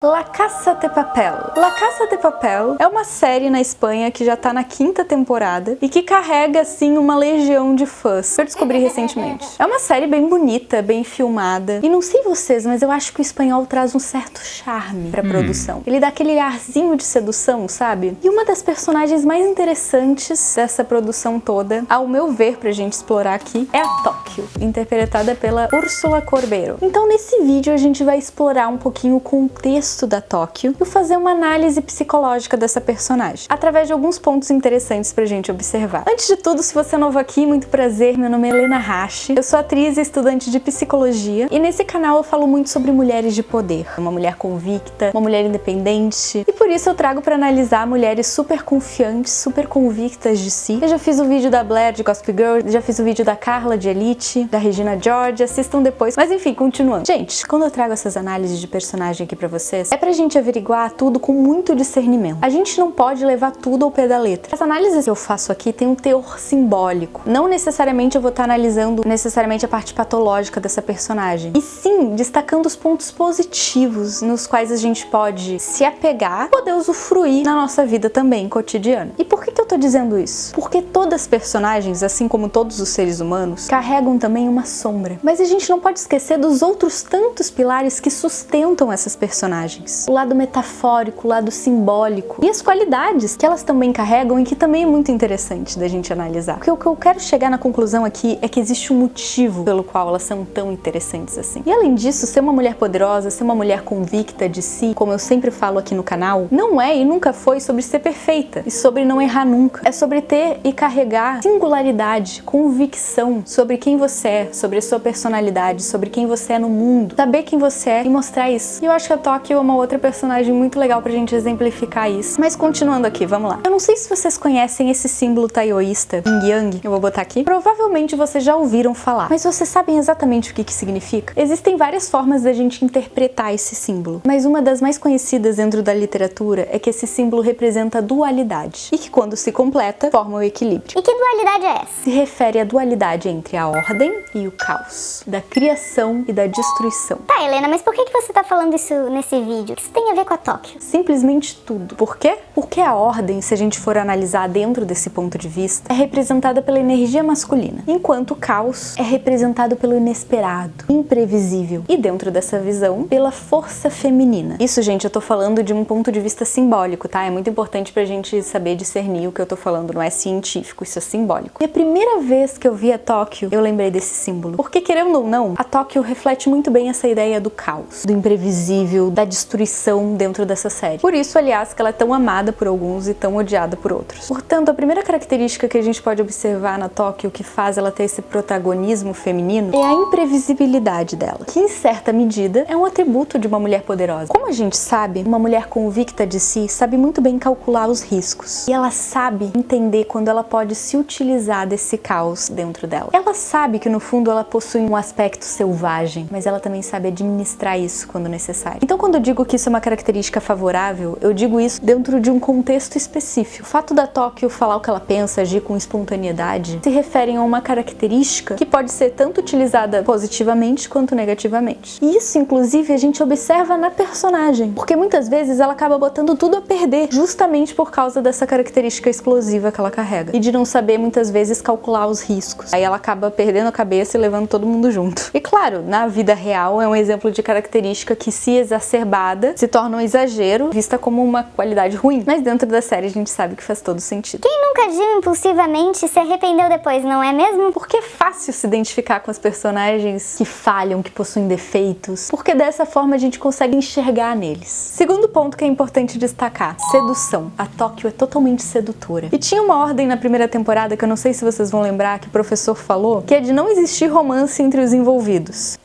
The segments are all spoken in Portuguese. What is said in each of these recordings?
La Casa de Papel. La Casa de Papel é uma série na Espanha que já tá na 5ª temporada e que carrega, assim, uma legião de fãs que eu descobri recentemente. É uma série bem bonita, bem filmada e não sei vocês, mas eu acho que o espanhol traz um certo charme pra produção. Ele dá aquele arzinho de sedução, sabe? E uma das personagens mais interessantes dessa produção toda, ao meu ver, pra gente explorar aqui, é a Tóquio, interpretada pela Úrsula Corberó. Então nesse vídeo a gente vai explorar um pouquinho o contexto da Tóquio e fazer uma análise psicológica dessa personagem, através de alguns pontos interessantes pra gente observar. Antes de tudo, se você é novo aqui, muito prazer, meu nome é Helena Hashi, eu sou atriz e estudante de psicologia e nesse canal eu falo muito sobre mulheres de poder, uma mulher convicta, uma mulher independente e por isso eu trago pra analisar mulheres super confiantes, super convictas de si. Eu já fiz o vídeo da Blair de Gossip Girl, já fiz o vídeo da Carla de Elite, da Regina George, assistam depois, mas enfim, continuando. Gente, quando eu trago essas análises de personagem aqui pra vocês, é pra gente averiguar tudo com muito discernimento. A gente não pode levar tudo ao pé da letra. As análises que eu faço aqui têm um teor simbólico. Não necessariamente eu vou estar analisando necessariamente a parte patológica dessa personagem. E sim, destacando os pontos positivos nos quais a gente pode se apegar e poder usufruir na nossa vida também, cotidiana. E por que eu tô dizendo isso? Porque todas as personagens, assim como todos os seres humanos, carregam também uma sombra. Mas a gente não pode esquecer dos outros tantos pilares que sustentam essas personagens. O lado metafórico, o lado simbólico e as qualidades que elas também carregam e que também é muito interessante da gente analisar. Porque o que eu quero chegar na conclusão aqui é que existe um motivo pelo qual elas são tão interessantes assim. E além disso, ser uma mulher poderosa, ser uma mulher convicta de si, como eu sempre falo aqui no canal, não é e nunca foi sobre ser perfeita e sobre não errar nunca. É sobre ter e carregar singularidade, convicção sobre quem você é, sobre a sua personalidade, sobre quem você é no mundo, saber quem você é e mostrar isso. E eu acho que a Tóquio é uma outra personagem muito legal pra gente exemplificar isso. Mas continuando aqui, vamos lá. Eu não sei se vocês conhecem esse símbolo taoísta, Yin Yang, eu vou botar aqui. Provavelmente vocês já ouviram falar, mas vocês sabem exatamente o que significa? Existem várias formas da gente interpretar esse símbolo, mas uma das mais conhecidas dentro da literatura é que esse símbolo representa a dualidade e que quando se completa, forma o equilíbrio. E que dualidade é essa? Se refere à dualidade entre a ordem e o caos, da criação e da destruição. Tá, Helena, mas por que você tá falando isso nesse vídeo? O que isso tem a ver com a Tóquio? Simplesmente tudo. Por quê? Porque a ordem, se a gente for analisar dentro desse ponto de vista, é representada pela energia masculina, enquanto o caos é representado pelo inesperado, imprevisível, e dentro dessa visão, pela força feminina. Isso, gente, eu tô falando de um ponto de vista simbólico, tá? É muito importante pra gente saber discernir o que eu tô falando, não é científico, isso é simbólico. E a primeira vez que eu vi a Tóquio, eu lembrei desse símbolo. Porque, querendo ou não, a Tóquio reflete muito bem essa ideia do caos, do imprevisível, da destruição dentro dessa série. Por isso, aliás, que ela é tão amada por alguns e tão odiada por outros. Portanto, a primeira característica que a gente pode observar na Tóquio que faz ela ter esse protagonismo feminino é a imprevisibilidade dela, que em certa medida é um atributo de uma mulher poderosa. Como a gente sabe, uma mulher convicta de si sabe muito bem calcular os riscos. E ela sabe entender quando ela pode se utilizar desse caos dentro dela. Ela sabe que no fundo ela possui um aspecto selvagem, mas ela também sabe administrar isso quando necessário. Então, quando eu digo que isso é uma característica favorável, eu digo isso dentro de um contexto específico. O fato da Tóquio falar o que ela pensa, agir com espontaneidade, se referem a uma característica que pode ser tanto utilizada positivamente quanto negativamente. E isso, inclusive, a gente observa na personagem, porque muitas vezes ela acaba botando tudo a perder, justamente por causa dessa característica explosiva que ela carrega. E de não saber, muitas vezes, calcular os riscos. Aí ela acaba perdendo a cabeça e levando todo mundo junto. E claro, na vida real é um exemplo de característica que, se exacerbada, se torna um exagero, vista como uma qualidade ruim. Mas dentro da série a gente sabe que faz todo sentido. Quem nunca agiu impulsivamente se arrependeu depois, não é mesmo? Porque é fácil se identificar com as personagens que falham, que possuem defeitos, porque dessa forma a gente consegue enxergar neles. Segundo ponto que é importante destacar, sedução. A Tóquio é totalmente sedutora. E tinha uma ordem na primeira temporada, que eu não sei se vocês vão lembrar, que o professor falou, que é de não existir romance entre os envolvidos.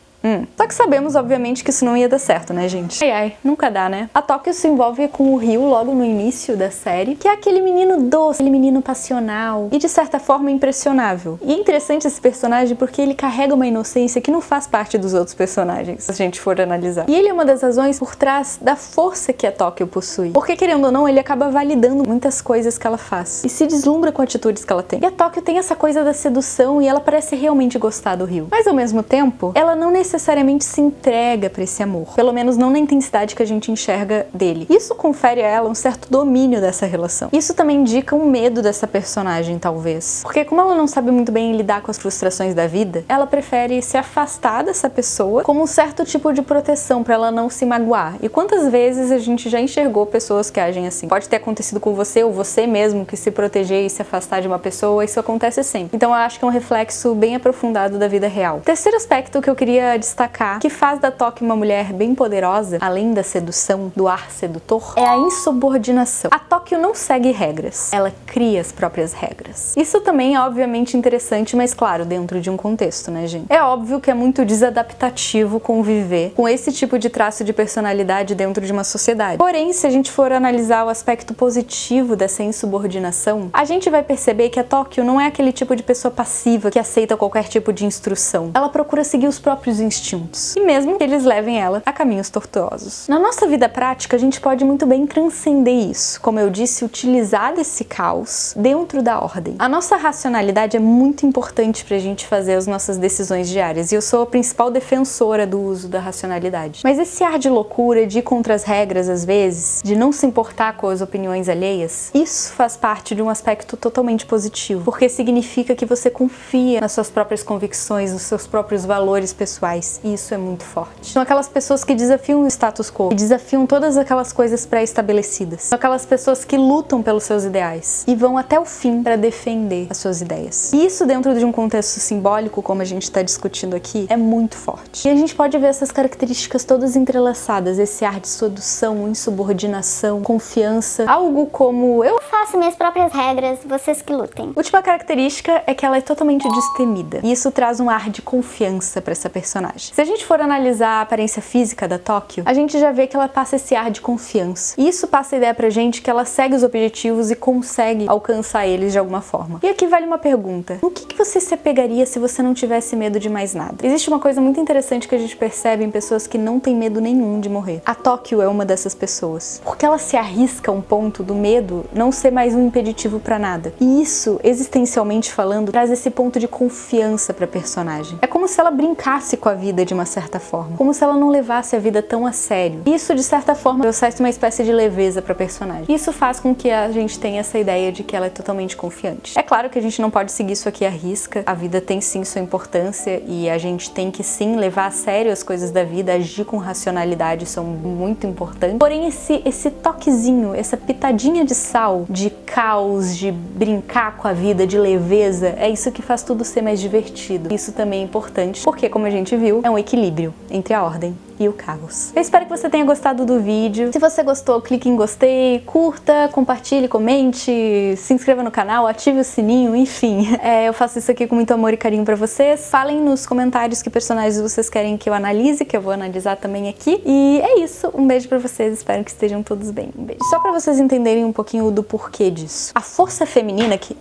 Só que sabemos, obviamente, que isso não ia dar certo, né, gente? Ai, nunca dá, né? A Tóquio se envolve com o Ryu logo no início da série, que é aquele menino doce, aquele menino passional e, de certa forma, impressionável. E é interessante esse personagem porque ele carrega uma inocência que não faz parte dos outros personagens, se a gente for analisar. E ele é uma das razões por trás da força que a Tóquio possui. Porque, querendo ou não, ele acaba validando muitas coisas que ela faz e se deslumbra com atitudes que ela tem. E a Tóquio tem essa coisa da sedução e ela parece realmente gostar do Ryu. Mas, ao mesmo tempo, ela não necessariamente necessariamente se entrega pra esse amor, pelo menos não na intensidade que a gente enxerga dele. Isso confere a ela um certo domínio dessa relação. Isso também indica um medo dessa personagem, talvez. Porque como ela não sabe muito bem lidar com as frustrações da vida, ela prefere se afastar dessa pessoa como um certo tipo de proteção pra ela não se magoar. E quantas vezes a gente já enxergou pessoas que agem assim? Pode ter acontecido com você ou você mesmo que se proteger e se afastar de uma pessoa, isso acontece sempre. Então eu acho que é um reflexo bem aprofundado da vida real. Terceiro aspecto que eu queria destacar, que faz da Tokyo uma mulher bem poderosa, além da sedução, do ar sedutor, é a insubordinação. A Tokyo não segue regras, ela cria as próprias regras. Isso também é obviamente interessante, mas claro, dentro de um contexto, né, gente? É óbvio que é muito desadaptativo conviver com esse tipo de traço de personalidade dentro de uma sociedade. Porém, se a gente for analisar o aspecto positivo dessa insubordinação, a gente vai perceber que a Tokyo não é aquele tipo de pessoa passiva que aceita qualquer tipo de instrução. Ela procura seguir os próprios instintos, e mesmo que eles levem ela a caminhos tortuosos. Na nossa vida prática, a gente pode muito bem transcender isso, como eu disse, utilizar desse caos dentro da ordem. A nossa racionalidade é muito importante pra gente fazer as nossas decisões diárias, e eu sou a principal defensora do uso da racionalidade. Mas esse ar de loucura, de ir contra as regras às vezes, de não se importar com as opiniões alheias, isso faz parte de um aspecto totalmente positivo, porque significa que você confia nas suas próprias convicções, nos seus próprios valores pessoais, e isso é muito forte. São aquelas pessoas que desafiam o status quo, que desafiam todas aquelas coisas pré-estabelecidas. São aquelas pessoas que lutam pelos seus ideais e vão até o fim para defender as suas ideias. E isso dentro de um contexto simbólico, como a gente está discutindo aqui, é muito forte. E a gente pode ver essas características todas entrelaçadas, esse ar de sedução, insubordinação, confiança, algo como eu Faço minhas próprias regras, vocês que lutem. Última característica é que ela é totalmente destemida, e isso traz um ar de confiança para essa personagem. Se a gente for analisar a aparência física da Tokyo, a gente já vê que ela passa esse ar de confiança. E isso passa a ideia pra gente que ela segue os objetivos e consegue alcançar eles de alguma forma. E aqui vale uma pergunta: no que você se apegaria se você não tivesse medo de mais nada? Existe uma coisa muito interessante que a gente percebe em pessoas que não têm medo nenhum de morrer. A Tokyo é uma dessas pessoas, porque ela se arrisca a um ponto do medo não ser mais um impeditivo pra nada. E isso, existencialmente falando, traz esse ponto de confiança pra personagem. É como se ela brincasse com a vida de uma certa forma, como se ela não levasse a vida tão a sério. Isso, de certa forma, trouxe uma espécie de leveza pra personagem. Isso faz com que a gente tenha essa ideia de que ela é totalmente confiante. É claro que a gente não pode seguir isso aqui à risca, a vida tem sim sua importância e a gente tem que sim levar a sério as coisas da vida, agir com racionalidade são muito importantes. Porém, esse toquezinho, essa pitadinha de sal, de caos, de brincar com a vida, de leveza, é isso que faz tudo ser mais divertido. Isso também é importante, porque como a gente viu, é um equilíbrio entre a ordem e o caos. Eu espero que você tenha gostado do vídeo. Se você gostou, clique em gostei, curta, compartilhe, comente, se inscreva no canal, ative o sininho, enfim. Eu faço isso aqui com muito amor e carinho pra vocês. Falem nos comentários que personagens vocês querem que eu analise, que eu vou analisar também aqui. E é isso. Um beijo pra vocês. Espero que estejam todos bem. Um beijo. Só pra vocês entenderem um pouquinho do porquê disso. A força feminina que...